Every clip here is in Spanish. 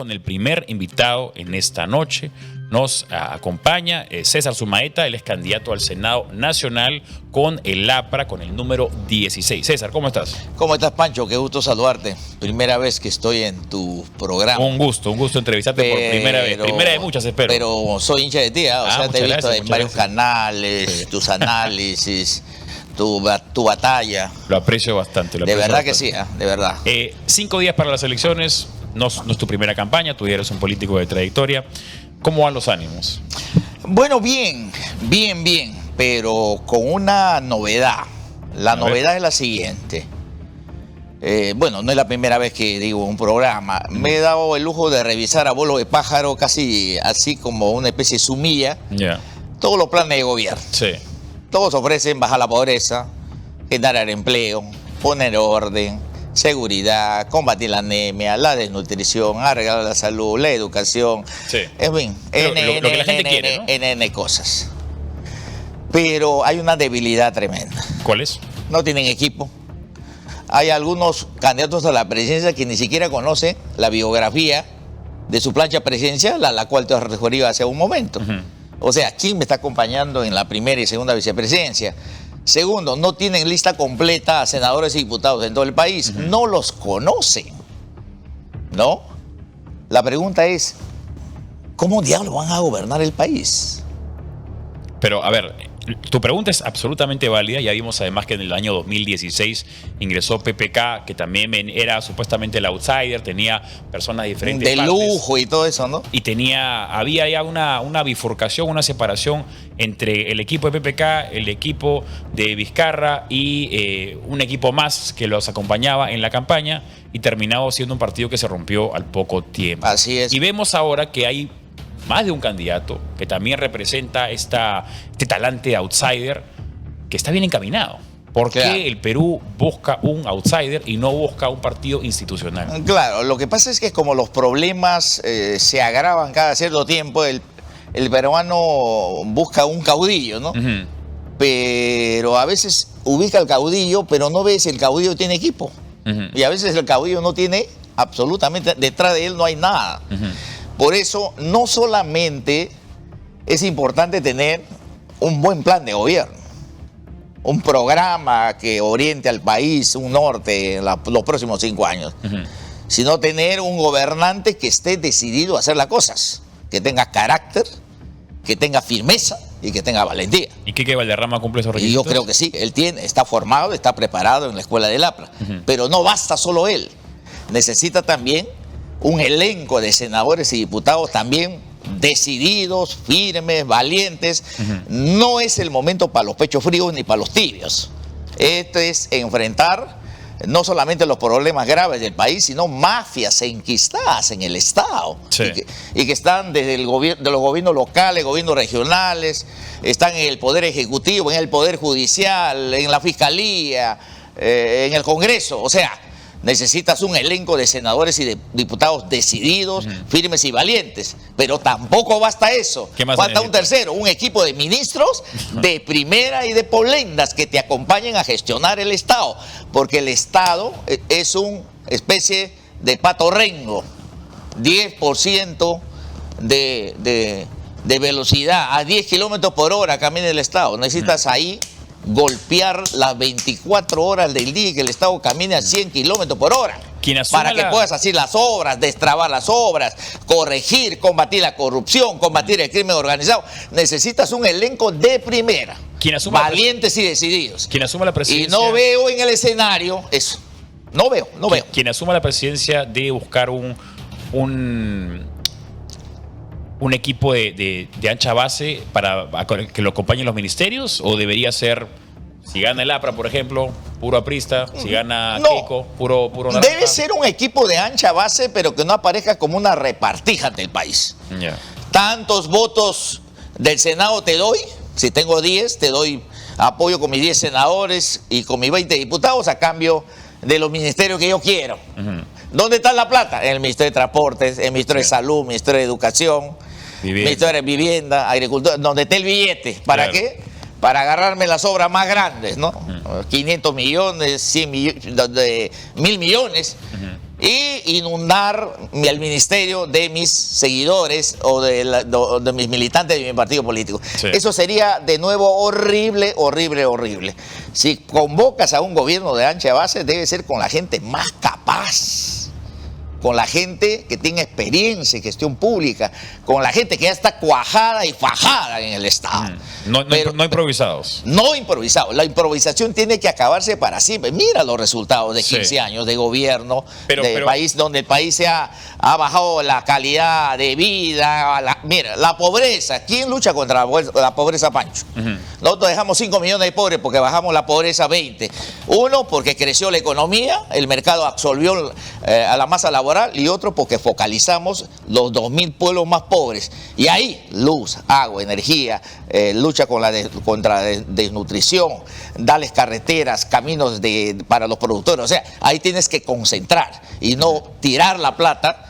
con el primer invitado en esta noche. Nos acompaña César Sumaeta, él es candidato al Senado Nacional con el APRA, con el número 16. César, ¿cómo estás? ¿Cómo estás, Pancho? Qué gusto saludarte. Primera vez que estoy en tu programa. Un gusto entrevistarte por primera vez. Primera de muchas, espero. Pero soy hincha de ti, ¿eh? O sea, te he visto en varios canales, sí, tus análisis, tu batalla. Lo aprecio bastante. De verdad que sí, de verdad. 5 días para las elecciones, no es tu primera campaña, tú eres un político de trayectoria. ¿Cómo van los ánimos? Bueno, bien, pero con una novedad. La novedad es la siguiente. Bueno, no es la primera vez que digo un programa. Me he dado el lujo de revisar a vuelo de pájaro, casi así como una especie de sumilla, todos los planes de gobierno. Sí. Todos ofrecen bajar la pobreza, generar empleo, poner orden, seguridad, combatir la anemia, la desnutrición, arreglar la salud, la educación, sí. En fin, lo que la gente quiere, ¿no? N cosas. Pero hay una debilidad tremenda. ¿Cuál es? No tienen equipo. Hay algunos candidatos a la presidencia que ni siquiera conocen la biografía de su plancha presidencial, a la cual te has referido hace un momento. O sea, ¿quién me está acompañando en la primera y segunda vicepresidencia? Segundo, no tienen lista completa a senadores y diputados en todo el país. No los conocen, ¿no? La pregunta es, ¿cómo diablos van a gobernar el país? Pero, a ver, tu pregunta es absolutamente válida. Ya vimos además que en el año 2016 ingresó PPK, que también era supuestamente el outsider, tenía personas de diferentes de partes, lujo y todo eso, ¿no? Y había ya una bifurcación, una separación entre el equipo de PPK, el equipo de Vizcarra y un equipo más que los acompañaba en la campaña, y terminaba siendo un partido que se rompió al poco tiempo. Así es. Y vemos ahora que hay más de un candidato que también representa este talante outsider que está bien encaminado. ¿Por qué el Perú busca un outsider y no busca un partido institucional? Claro, lo que pasa es que como los problemas se agravan cada cierto tiempo, el peruano busca un caudillo, ¿no? Pero a veces ubica al caudillo, pero no ve si el caudillo tiene equipo. Y a veces el caudillo no tiene absolutamente, detrás de él no hay nada. Por eso, no solamente es importante tener un buen plan de gobierno, un programa que oriente al país, un norte en los próximos 5 años, sino tener un gobernante que esté decidido a hacer las cosas, que tenga carácter, que tenga firmeza y que tenga valentía. ¿Y Quique Valderrama cumple esos requisitos? Y yo creo que sí, él está formado, está preparado en la escuela del APRA, pero no basta solo él, necesita también un elenco de senadores y diputados también decididos, firmes, valientes. No es el momento para los pechos fríos ni para los tibios. Esto es enfrentar no solamente los problemas graves del país, sino mafias enquistadas en el Estado. Sí. Y que están desde de los gobiernos locales, gobiernos regionales, están en el Poder Ejecutivo, en el Poder Judicial, en la Fiscalía, en el Congreso. O sea, necesitas un elenco de senadores y de diputados decididos, firmes y valientes. Pero tampoco basta eso. Falta un tercero, un equipo de ministros de primera y de polendas que te acompañen a gestionar el Estado. Porque el Estado es una especie de pato rengo. 10% de velocidad, a 10 kilómetros por hora camina el Estado. Necesitas ahí golpear las 24 horas del día y que el Estado camine a 100 kilómetros por hora. Para que puedas hacer las obras, destrabar las obras, corregir, combatir la corrupción, combatir el crimen organizado. Necesitas un elenco de primera, valientes y decididos. Quien asuma la presidencia. Y no veo en el escenario eso. No veo. Quien asuma la presidencia debe buscar un equipo de ancha base para que lo acompañen los ministerios, o debería ser, si gana el APRA, por ejemplo, puro aprista, si gana Keiko, puro naranja? Debe ser un equipo de ancha base, pero que no aparezca como una repartija del país. Tantos votos del Senado te doy, si tengo 10, te doy apoyo con mis 10 senadores y con mis 20 diputados a cambio de los ministerios que yo quiero. ¿Dónde está la plata? En el Ministerio de Transportes, en el Ministerio de Salud, Ministerio de Educación, Ministerio de Vivienda, Agricultura, donde esté el billete. ¿Para qué? Para agarrarme las obras más grandes, ¿no? 500 millones, 100 millones, 1.000 millones. y inundar el ministerio de mis seguidores o de mis militantes de mi partido político. Sí. Eso sería de nuevo horrible, horrible, horrible. Si convocas a un gobierno de ancha base, debe ser con la gente más capaz, con la gente que tiene experiencia en gestión pública, con la gente que ya está cuajada y fajada en el Estado. No improvisados. No improvisado. La improvisación tiene que acabarse para siempre. Mira los resultados de 15 años de gobierno del país, donde el país ha bajado la calidad de vida. Mira, la pobreza. ¿Quién lucha contra la pobreza, Pancho? Nosotros dejamos 5 millones de pobres porque bajamos la pobreza a 20. Uno, porque creció la economía, el mercado absorbió a la masa laboral, y otro porque focalizamos los 2.000 pueblos más pobres. Y ahí, luz, agua, energía, lucha contra la desnutrición, darles carreteras, caminos para los productores. O sea, ahí tienes que concentrar y no tirar la plata,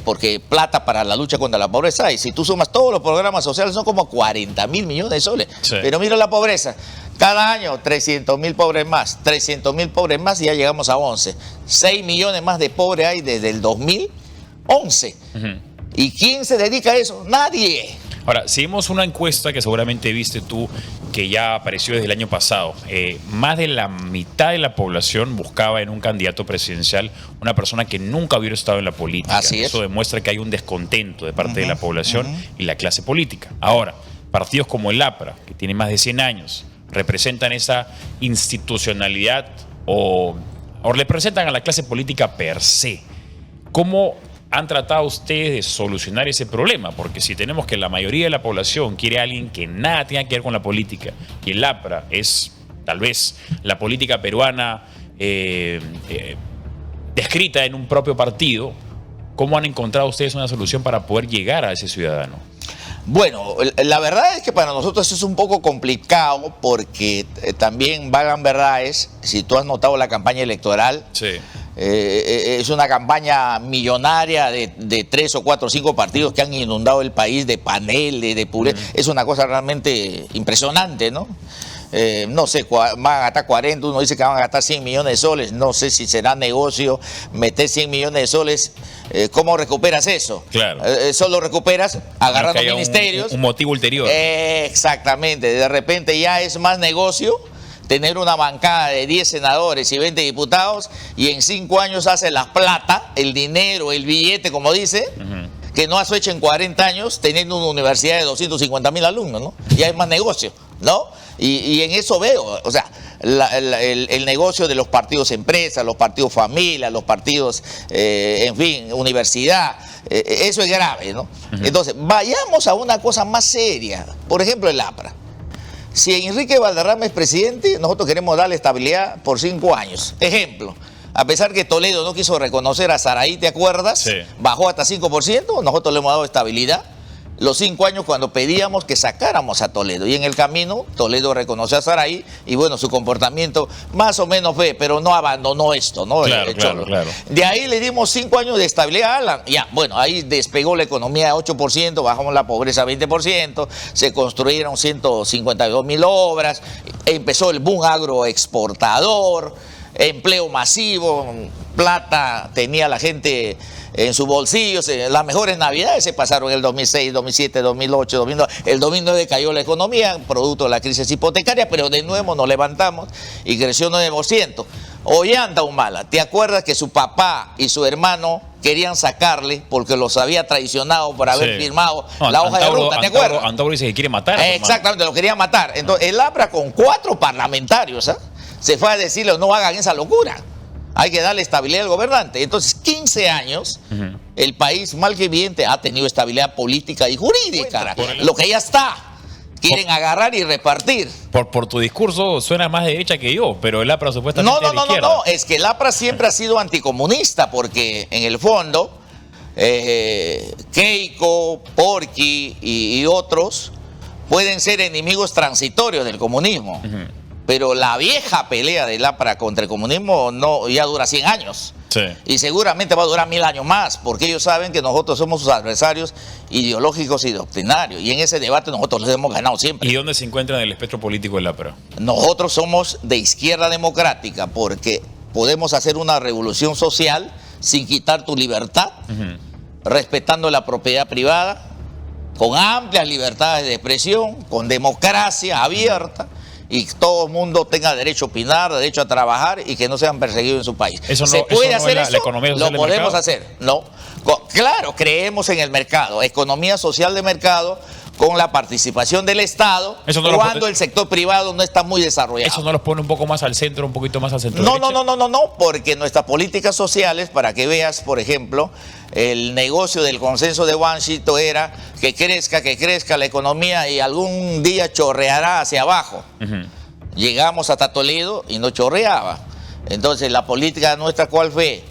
porque plata para la lucha contra la pobreza hay. Si tú sumas todos los programas sociales son como 40.000 millones de soles. Sí. Pero mira la pobreza. Cada año 300.000 pobres más, 300.000 pobres más y ya llegamos a 11. 6 millones más de pobres hay desde el 2011. ¿Y quién se dedica a eso? Nadie. Ahora, seguimos una encuesta que seguramente viste tú, que ya apareció desde el año pasado. Más de la mitad de la población buscaba en un candidato presidencial una persona que nunca hubiera estado en la política. Así es. Eso demuestra que hay un descontento de parte de la población y la clase política. Ahora, partidos como el APRA, que tiene más de 100 años, representan esa institucionalidad o representan a la clase política per se. ¿Cómo han tratado ustedes de solucionar ese problema? Porque si tenemos que la mayoría de la población quiere a alguien que nada tenga que ver con la política, y el APRA es tal vez la política peruana descrita en un propio partido, ¿cómo han encontrado ustedes una solución para poder llegar a ese ciudadano? Bueno, la verdad es que para nosotros es un poco complicado porque también vagan verdades. Si tú has notado la campaña electoral, sí. Es una campaña millonaria de 3 o 4 o 5 partidos que han inundado el país de paneles, de publicidad. Es una cosa realmente impresionante, ¿no? No sé, van a gastar 40, uno dice que van a gastar 100 millones de soles, no sé si será negocio meter 100 millones de soles, ¿cómo recuperas eso? Claro. Solo recuperas agarrando ministerios. Un motivo ulterior. Exactamente, de repente ya es más negocio tener una bancada de 10 senadores y 20 diputados y en 5 años hace la plata, el dinero, el billete, como dice, que no has hecho en 40 años teniendo una universidad de 250.000 alumnos, ¿no? Ya es más negocio, ¿no? Y en eso veo, o sea, el negocio de los partidos empresas, los partidos familia, los partidos, en fin, universidad, eso es grave, ¿no? Entonces, vayamos a una cosa más seria, por ejemplo, el APRA. Si Enrique Valderrama es presidente, nosotros queremos darle estabilidad por 5 años. Ejemplo, a pesar que Toledo no quiso reconocer a Saraí, ¿te acuerdas? Sí. Bajó hasta 5%, nosotros le hemos dado estabilidad. Los 5 años cuando pedíamos que sacáramos a Toledo. Y en el camino, Toledo reconoció a Saraí y bueno, su comportamiento más o menos fue, pero no abandonó esto, ¿no? Claro. De ahí le dimos 5 años de estabilidad a Alan. Ya, bueno, ahí despegó la economía a 8%, bajamos la pobreza a 20%, se construyeron 152.000 obras, empezó el boom agroexportador, empleo masivo, plata tenía la gente en sus bolsillos. Las mejores navidades se pasaron en el 2006, 2007, 2008, 2009. El 2009 cayó la economía, producto de la crisis hipotecaria, pero de nuevo nos levantamos y creció 9%. Ollanta Humala, ¿te acuerdas que su papá y su hermano querían sacarle porque los había traicionado por haber firmado la hoja de ruta? ¿Te acuerdas? Antauro dice que quiere matar. Exactamente, lo quería matar. Entonces, el APRA con 4 parlamentarios se fue a decirle, no hagan esa locura. Hay que darle estabilidad al gobernante. Entonces, 15 años, el país, mal que bien, ha tenido estabilidad política y jurídica. Lo que ya está. Quieren agarrar y repartir. Por tu discurso suena más de derecha que yo, pero el APRA supuestamente es de izquierda. No, es que el APRA siempre ha sido anticomunista, porque en el fondo, Keiko, Porky y otros pueden ser enemigos transitorios del comunismo. Pero la vieja pelea del APRA contra el comunismo ya dura 100 años. Sí. Y seguramente va a durar 1000 años más, porque ellos saben que nosotros somos sus adversarios ideológicos y doctrinarios. Y en ese debate nosotros les hemos ganado siempre. ¿Y dónde se encuentra en el espectro político el APRA? Nosotros somos de izquierda democrática, porque podemos hacer una revolución social sin quitar tu libertad, respetando la propiedad privada, con amplias libertades de expresión, con democracia abierta, y todo el mundo tenga derecho a opinar, derecho a trabajar y que no sean perseguidos en su país. ¿Se puede hacer eso? Lo podemos hacer. No. Claro, creemos en el mercado, economía social de mercado, con la participación del Estado, cuando el sector privado no está muy desarrollado. ¿Eso no los pone un poco más al centro, un poquito más al centro? No, porque nuestras políticas sociales, para que veas, por ejemplo, el negocio del consenso de Washington era que crezca la economía y algún día chorreará hacia abajo. Llegamos hasta Toledo y no chorreaba. Entonces, la política nuestra, ¿cuál fue?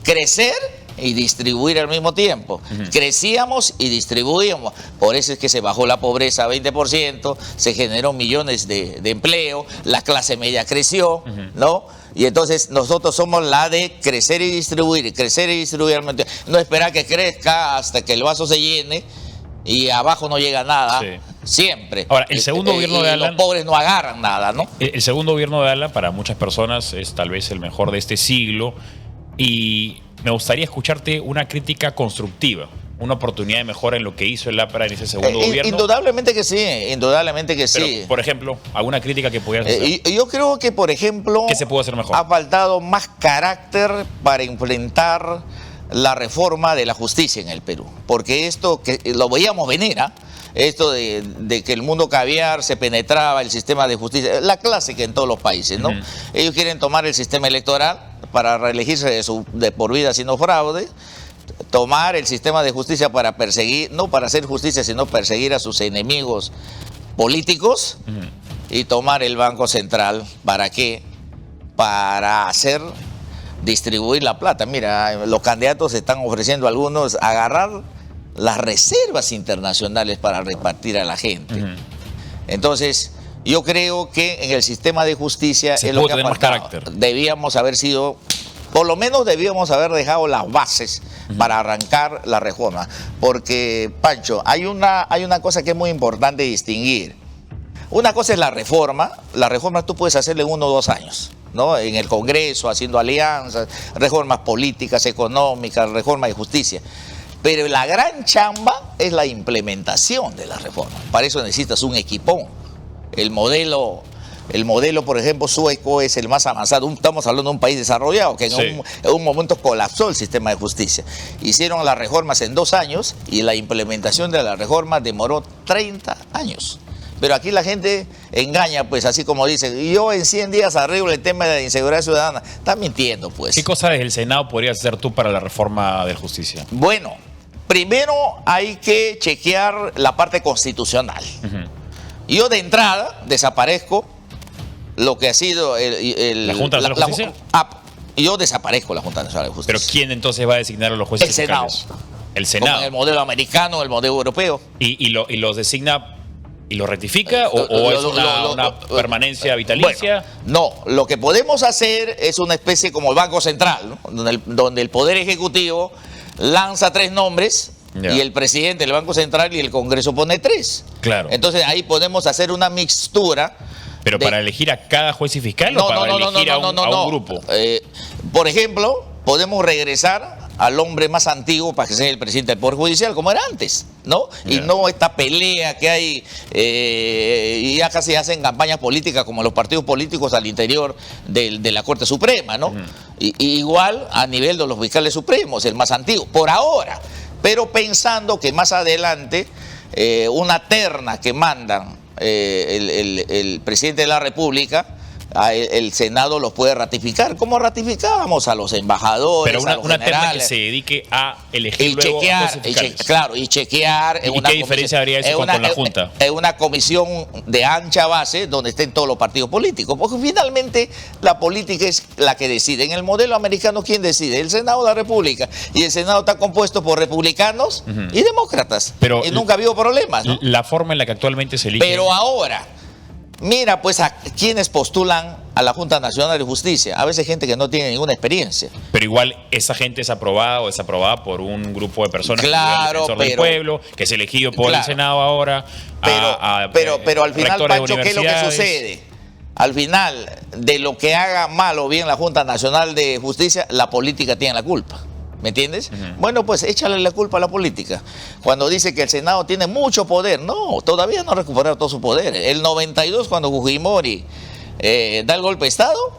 Crecer y distribuir al mismo tiempo. Crecíamos y distribuíamos. Por eso es que se bajó la pobreza a 20%, se generó millones de empleo, la clase media creció, ¿no? Y entonces nosotros somos la de crecer y distribuir al mismo tiempo. No esperar que crezca hasta que el vaso se llene y abajo no llega nada. Siempre. Ahora, el segundo gobierno de Alan, los pobres no agarran nada, ¿no? El segundo gobierno de Alan, para muchas personas, es tal vez el mejor de este siglo. Y me gustaría escucharte una crítica constructiva, una oportunidad de mejora en lo que hizo el APRA en ese segundo gobierno. Indudablemente que sí, indudablemente que Pero, sí. por ejemplo, ¿alguna crítica que pudieras hacer? Yo creo que, por ejemplo, ¿qué se pudo hacer mejor? Ha faltado más carácter para enfrentar la reforma de la justicia en el Perú. Porque esto, que lo veíamos venir, esto de que el mundo caviar se penetraba el sistema de justicia, la clásica en todos los países, ¿no? Ellos quieren tomar el sistema electoral para reelegirse de por vida sin fraude, tomar el sistema de justicia para perseguir, no para hacer justicia, sino perseguir a sus enemigos políticos, y tomar el Banco Central. ¿Para qué? Para distribuir la plata. Mira, los candidatos están ofreciendo a algunos agarrar las reservas internacionales para repartir a la gente. Entonces, yo creo que en el sistema de justicia es lo que ha faltado. Debíamos haber sido, por lo menos debíamos haber dejado las bases para arrancar la reforma. Porque, Pancho, hay una cosa que es muy importante distinguir. Una cosa es la reforma tú puedes hacerla en 1 o 2 años, ¿no? En el Congreso, haciendo alianzas, reformas políticas, económicas, reformas de justicia. Pero la gran chamba es la implementación de la reforma. Para eso necesitas un equipón. El modelo, por ejemplo, sueco es el más avanzado. Estamos hablando de un país desarrollado que en un momento colapsó el sistema de justicia. Hicieron las reformas en 2 años y la implementación de la reforma demoró 30 años. Pero aquí la gente engaña, pues, así como dicen, yo en 100 días arreglo el tema de la inseguridad ciudadana. Están mintiendo, pues. ¿Qué cosa desde el Senado podrías hacer tú para la reforma de justicia? Bueno, primero hay que chequear la parte constitucional. Yo de entrada desaparezco lo que ha sido ¿la Junta Nacional de Justicia? Yo desaparezco la Junta Nacional de Justicia. ¿Pero quién entonces va a designar a los jueces fiscales? El Senado. Como en el modelo americano, el modelo europeo. ¿Y los designa y lo rectifica o es una permanencia vitalicia? Bueno, no, lo que podemos hacer es una especie como el Banco Central, ¿no? donde el Poder Ejecutivo lanza 3 nombres y el presidente del Banco Central y el Congreso pone 3. Claro. Entonces ahí podemos hacer una mixtura. ¿Pero para elegir a cada juez y fiscal o para elegir a un grupo? Por ejemplo, podemos regresar al hombre más antiguo para que sea el presidente del Poder Judicial, como era antes, ¿no? Y no esta pelea que hay, y ya casi hacen campañas políticas como los partidos políticos al interior de la Corte Suprema, ¿no? Y igual a nivel de los fiscales supremos, el más antiguo, por ahora. Pero pensando que más adelante una terna que mandan el presidente de la República, el Senado los puede ratificar. ¿Cómo ratificábamos a los embajadores, pero a los una terna que generales? se dedique a elegir Y luego chequear, a jueces fiscales. claro, y chequear. ¿Y qué diferencia habría eso con la Junta? En una comisión de ancha base donde estén todos los partidos políticos. Porque finalmente la política es la que decide. En el modelo americano, ¿quién decide? El Senado de la República. Y el Senado está compuesto por republicanos y demócratas. Pero y nunca ha habido problemas, ¿no? La forma en la que actualmente se elige. Pero ahora, mira pues a quienes postulan a la Junta Nacional de Justicia. A veces gente que no tiene ninguna experiencia. Pero igual esa gente es aprobada o desaprobada por un grupo de personas, claro, que es el defensor del pueblo, que es elegido por el Senado ahora. Pero al final, Pancho, ¿qué es lo que sucede? Al final, de lo que haga mal o bien la Junta Nacional de Justicia, la política tiene la culpa. ¿Me entiendes? Bueno, pues échale la culpa a la política. Cuando dice que el Senado tiene mucho poder, no, todavía no ha recuperado todo su poder. El 92, cuando Fujimori da el golpe de Estado,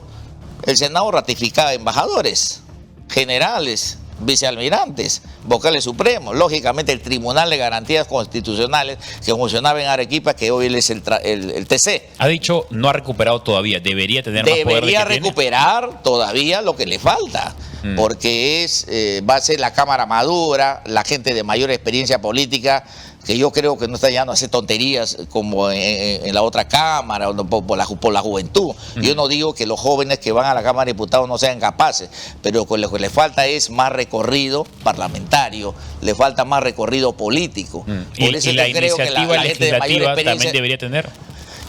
el Senado ratificaba embajadores, generales, vicealmirantes, vocales supremos, lógicamente el Tribunal de Garantías Constitucionales que funcionaba en Arequipa, que hoy es el TC. Ha dicho, no ha recuperado todavía, debería tener más poder. Debería recuperar todavía lo que le falta, porque va a ser la Cámara madura, la gente de mayor experiencia política, que yo creo que no está llegando a hacer tonterías como en la otra Cámara, por la juventud. Yo no digo que los jóvenes que van a la Cámara de Diputados no sean capaces, pero lo que le falta es más recorrido parlamentario, le falta más recorrido político. Por eso ¿Y la yo creo que iniciativa la gente de mayor legislativa experiencia también debería tener?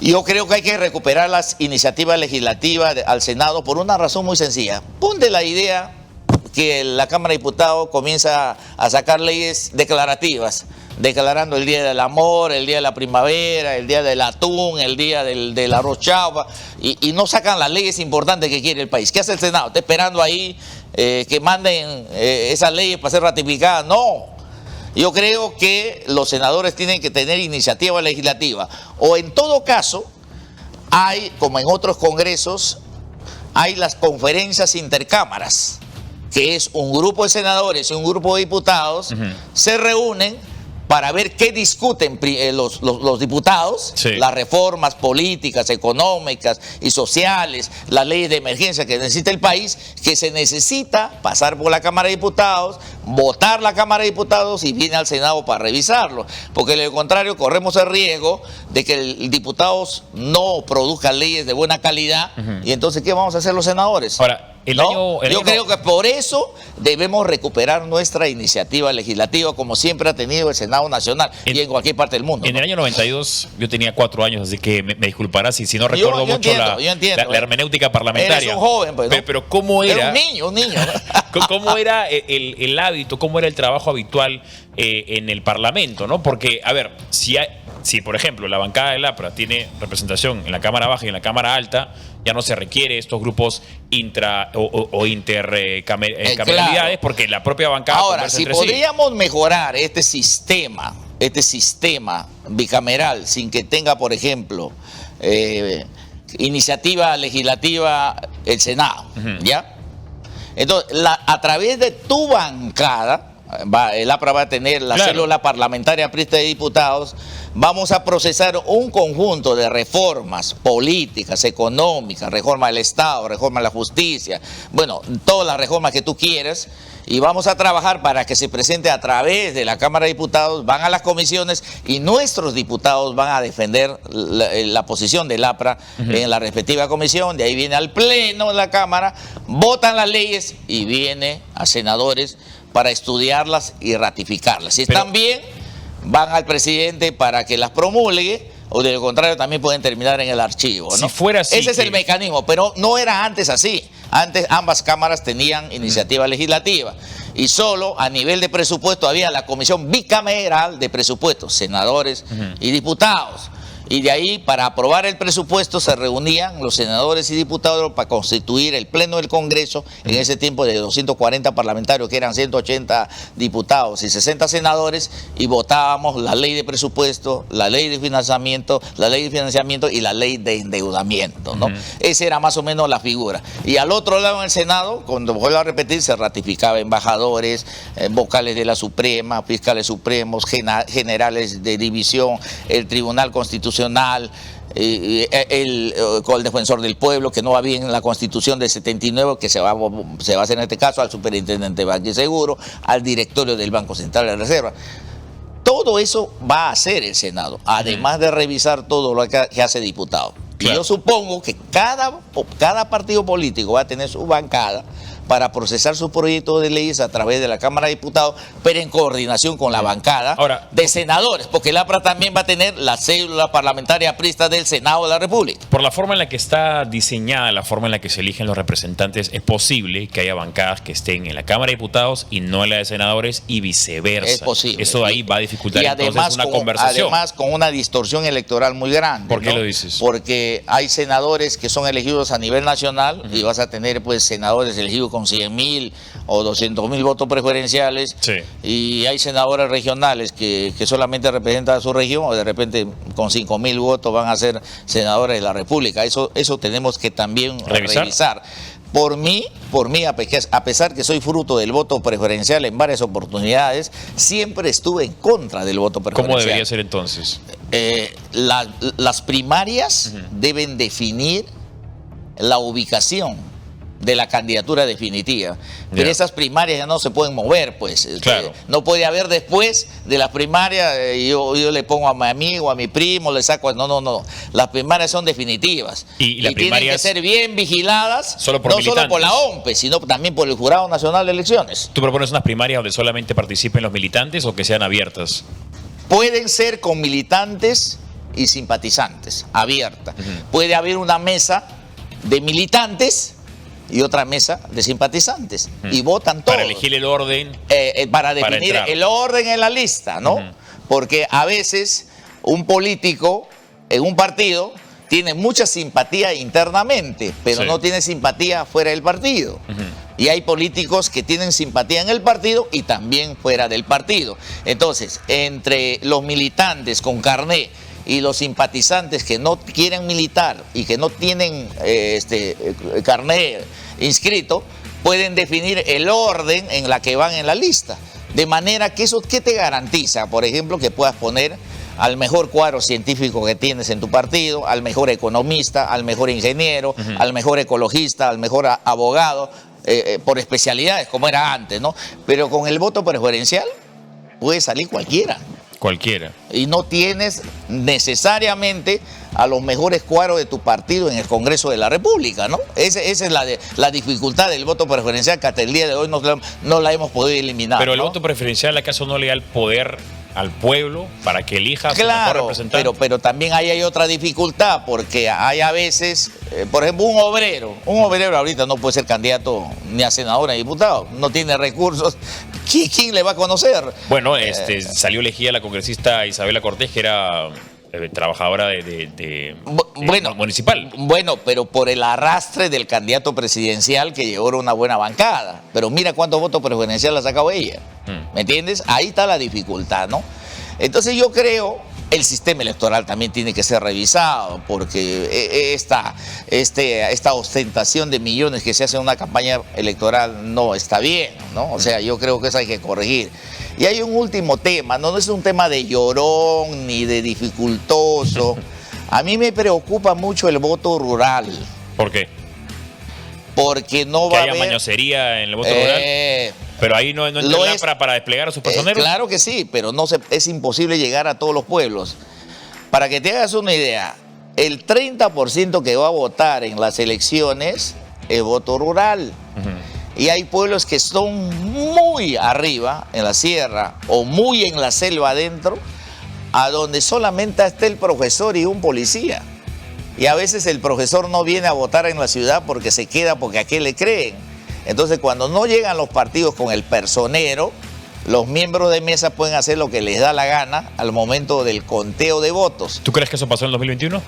Yo creo que hay que recuperar las iniciativas legislativas al Senado por una razón muy sencilla. Ponte la idea que la Cámara de Diputados comienza a sacar leyes declarativas, declarando el Día del Amor, el Día de la Primavera, el Día del Atún, el Día del arroz chaufa, y no sacan las leyes importantes que quiere el país. ¿Qué hace el Senado? Está esperando ahí que manden esas leyes para ser ratificadas. No. Yo creo que los senadores tienen que tener iniciativa legislativa. O en todo caso, hay, como en otros congresos, hay las conferencias intercámaras, que es un grupo de senadores y un grupo de diputados, se reúnen para ver qué discuten los diputados, sí, las reformas políticas, económicas y sociales, las leyes de emergencia que necesita el país, que se necesita pasar por la Cámara de Diputados, votar la Cámara de Diputados y viene al Senado para revisarlo. Porque de lo contrario corremos el riesgo de que el diputados no produzcan leyes de buena calidad y entonces ¿qué vamos a hacer los senadores? Ahora, Yo creo que por eso debemos recuperar nuestra iniciativa legislativa como siempre ha tenido el Senado Nacional y en cualquier parte del mundo. En el año 92 yo tenía 4 años, así que me disculparás si no recuerdo mucho la hermenéutica parlamentaria. Eres un joven, pues, ¿no? Pero ¿cómo era? Era un niño. ¿Cómo era el hábito, cómo era el trabajo habitual en el Parlamento, ¿no? Porque, a ver, si por ejemplo la bancada del APRA tiene representación en la Cámara Baja y en la Cámara Alta, ya no se requiere estos grupos intercameralidades, porque la propia bancada... Ahora, si podríamos mejorar este sistema bicameral sin que tenga, por ejemplo, iniciativa legislativa el Senado, ¿ya? Entonces, a través de tu bancada, el APRA va a tener la célula parlamentaria aprista de diputados, vamos a procesar un conjunto de reformas políticas, económicas, reforma del Estado, reforma de la justicia, bueno, todas las reformas que tú quieras, y vamos a trabajar para que se presente a través de la Cámara de Diputados, van a las comisiones y nuestros diputados van a defender la posición del APRA en la respectiva comisión, de ahí viene al Pleno de la Cámara, votan las leyes y viene a senadores para estudiarlas y ratificarlas. Si están bien, van al presidente para que las promulgue, o de lo contrario también pueden terminar en el archivo, ¿no? Si fuera así, ese es el mecanismo, pero no era antes así. Antes ambas cámaras tenían iniciativa legislativa y solo a nivel de presupuesto había la comisión bicameral de presupuestos, senadores y diputados. Y de ahí, para aprobar el presupuesto, se reunían los senadores y diputados para constituir el Pleno del Congreso, en ese tiempo de 240 parlamentarios, que eran 180 diputados y 60 senadores, y votábamos la ley de presupuesto, la ley de financiamiento y la ley de endeudamiento, ¿no? Esa era más o menos la figura. Y al otro lado, en el Senado, cuando vuelvo a repetir, se ratificaba embajadores, vocales de la Suprema, fiscales supremos, generales de división, el Tribunal Constitucional, el defensor del pueblo, que no va bien en la Constitución del 79, que se va a hacer en este caso al superintendente de Banco y Seguro, al directorio del Banco Central de Reserva. Todo eso va a hacer el Senado, además de revisar todo lo que hace diputado. Claro. Y yo supongo que cada partido político va a tener su bancada para procesar sus proyectos de leyes a través de la Cámara de Diputados, pero en coordinación con la bancada de senadores, porque el APRA también va a tener la célula parlamentaria aprista del Senado de la República. Por la forma en la que está diseñada, la forma en la que se eligen los representantes, es posible que haya bancadas que estén en la Cámara de Diputados y no en la de senadores y viceversa. Es posible. Eso ahí va a dificultar entonces una conversación. Además, con una distorsión electoral muy grande. ¿Por qué lo dices? Porque hay senadores que son elegidos a nivel nacional y vas a tener pues senadores elegidos con 100.000 o 200.000 votos preferenciales, Sí. y hay senadores regionales que solamente representan a su región, o de repente con 5.000 votos van a ser senadores de la República. Eso tenemos que también revisar. Por mí, a pesar que soy fruto del voto preferencial en varias oportunidades, siempre estuve en contra del voto preferencial. ¿Cómo debería ser entonces? Las primarias deben definir la ubicación de la candidatura definitiva. Pero esas primarias ya no se pueden mover, pues. Claro. No puede haber después de las primarias, yo le pongo a mi amigo, a mi primo, le saco. No. Las primarias son definitivas. Y las tienen que ser bien vigiladas, solo por no militantes. solo por la OMPE, sino también por el Jurado Nacional de Elecciones. ¿Tú propones unas primarias donde solamente participen los militantes o que sean abiertas? Pueden ser con militantes y simpatizantes, abiertas. Puede haber una mesa de militantes y otra mesa de simpatizantes. Y votan todos. Para elegir el orden. Para definir el orden en la lista, ¿no? Porque a veces un político en un partido tiene mucha simpatía internamente, pero no tiene simpatía fuera del partido. Y hay políticos que tienen simpatía en el partido y también fuera del partido. Entonces, entre los militantes con carné y los simpatizantes que no quieren militar y que no tienen carné inscrito, pueden definir el orden en la que van en la lista. De manera que eso, ¿qué te garantiza? Por ejemplo, que puedas poner al mejor cuadro científico que tienes en tu partido, al mejor economista, al mejor ingeniero, al mejor ecologista, al mejor abogado, por especialidades, como era antes, ¿no? Pero con el voto preferencial puede salir cualquiera. Cualquiera. Y no tienes necesariamente a los mejores cuadros de tu partido en el Congreso de la República, ¿no? Esa es la dificultad del voto preferencial, que hasta el día de hoy no la hemos podido eliminar. Pero el ¿no? voto preferencial, ¿acaso no le da el poder al pueblo para que elija a su mejor representante? Pero también ahí hay otra dificultad, porque hay a veces, por ejemplo, un obrero ahorita no puede ser candidato ni a senador ni a diputado, no tiene recursos. ¿Quién le va a conocer? Bueno, salió elegida la congresista Isabela Cortés, que era trabajadora municipal. Bueno, pero por el arrastre del candidato presidencial que llevó una buena bancada. Pero mira cuántos votos preferenciales ha sacado ella. ¿Me entiendes? Ahí está la dificultad, ¿no? Entonces yo creo, el sistema electoral también tiene que ser revisado, porque esta ostentación de millones que se hace en una campaña electoral no está bien, ¿no? O sea, yo creo que eso hay que corregir. Y hay un último tema, no es un tema de llorón ni de dificultoso. A mí me preocupa mucho el voto rural. ¿Por qué? Porque no ¿Que va a haya haber mañosería en el voto rural? Pero ahí no entra para desplegar a sus personeros. Claro que sí, pero es imposible llegar a todos los pueblos. Para que te hagas una idea, el 30% que va a votar en las elecciones es voto rural. Y hay pueblos que son muy arriba, en la sierra, o muy en la selva adentro, a donde solamente está el profesor y un policía. Y a veces el profesor no viene a votar en la ciudad porque se queda, porque a qué le creen. Entonces, cuando no llegan los partidos con el personero, los miembros de mesa pueden hacer lo que les da la gana al momento del conteo de votos. ¿Tú crees que eso pasó en el 2021?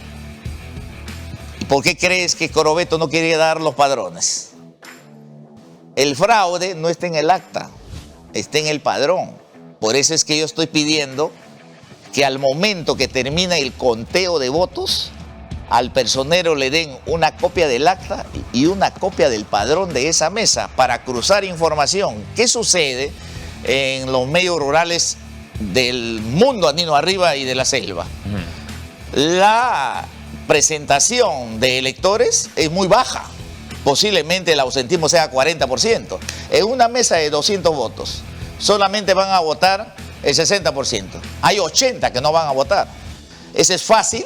¿Y por qué crees que Corobeto no quería dar los padrones? El fraude no está en el acta, está en el padrón. Por eso es que yo estoy pidiendo que al momento que termine el conteo de votos, al personero le den una copia del acta y una copia del padrón de esa mesa para cruzar información. ¿Qué sucede en los medios rurales del mundo andino arriba y de la selva? La presentación de electores es muy baja. Posiblemente el ausentismo sea 40%. En una mesa de 200 votos, solamente van a votar el 60%. Hay 80 que no van a votar. Ese es fácil.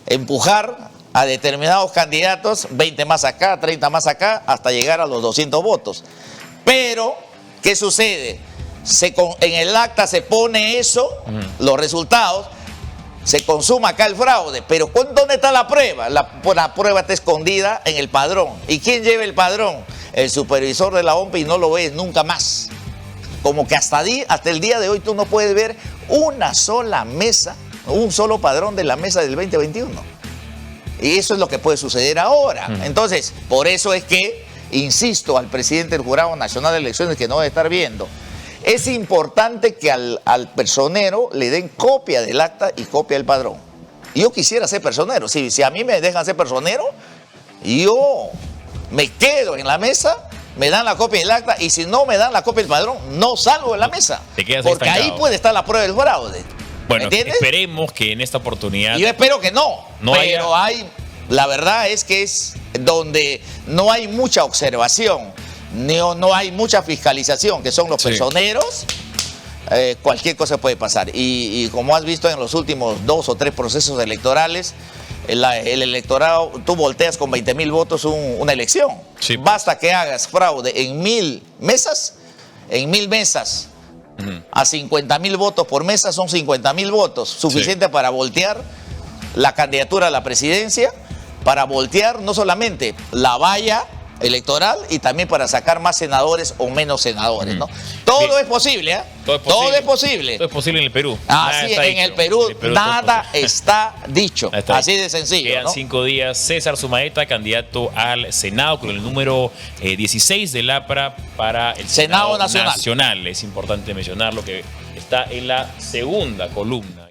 Empujar a determinados candidatos, 20 más acá, 30 más acá, hasta llegar a los 200 votos. Pero, ¿qué sucede? En el acta se pone eso, los resultados, se consuma acá el fraude, pero ¿dónde está la prueba? La prueba está escondida en el padrón. ¿Y quién lleva el padrón? El supervisor de la OMPE, y no lo ves nunca más. Como que hasta el día de hoy tú no puedes ver una sola mesa, un solo padrón de la mesa del 2021. Y eso es lo que puede suceder ahora. Entonces, por eso es que insisto al presidente del Jurado Nacional de Elecciones que no debe estar viendo, es importante que al personero le den copia del acta y copia del padrón. Yo quisiera ser personero. Si a mí me dejan ser personero, yo me quedo en la mesa, me dan la copia del acta y si no me dan la copia del padrón, no salgo de la mesa. Te quedas porque estancado. ahí puede estar la prueba del fraude. Bueno, ¿entiendes? esperemos que en esta oportunidad... Yo espero que no, pero la verdad es que es donde no hay mucha observación, no hay mucha fiscalización, que son los personeros, cualquier cosa puede pasar. Y como has visto en los últimos 2 o 3 procesos electorales, el electorado, tú volteas con 20.000 votos una elección. Sí. Basta que hagas fraude en 1.000 mesas, a 50.000 votos por mesa son 50.000 votos, suficiente para voltear la candidatura a la presidencia, para voltear no solamente la valla electoral y también para sacar más senadores o menos senadores, ¿no? Todo es posible, ¿eh? Todo es posible. Todo es posible en el Perú. Así en el Perú nada está dicho. Así de sencillo. Quedan 5 días. César Sumaeta, candidato al Senado con el número 16 del APRA para el Senado Nacional. Es importante mencionar lo que está en la segunda columna.